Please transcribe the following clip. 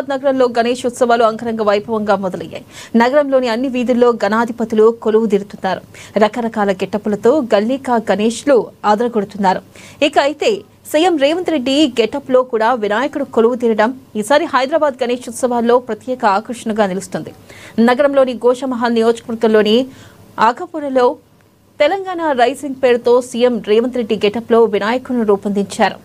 నగరంలో గణేష్ ఉత్సవాలు అంగరంగ వైభవంగా మొదలయ్యాయి. నగరంలోని అన్ని వీధుల్లో గణాధిపతులు కొలువుదీరుతున్నారు. రకరకాల గెటప్లతో గల్లీకా గణేష్లు ఆదరగొడుతున్నారు. ఇక అయితే సీఎం రేవంత్ రెడ్డి గెటప్ లో కూడా వినాయకుడు కొలువు తీరడం ఈసారి హైదరాబాద్ గణేష్ ఉత్సవాల్లో ప్రత్యేక ఆకర్షణగా నిలుస్తుంది. నగరంలోని గోషమహల్ నియోజకవర్గంలోని ఆకపురలో తెలంగాణ రైజింగ్ పేరుతో సీఎం రేవంత్ రెడ్డి గెటప్ లో వినాయకుడిని రూపొందించారు.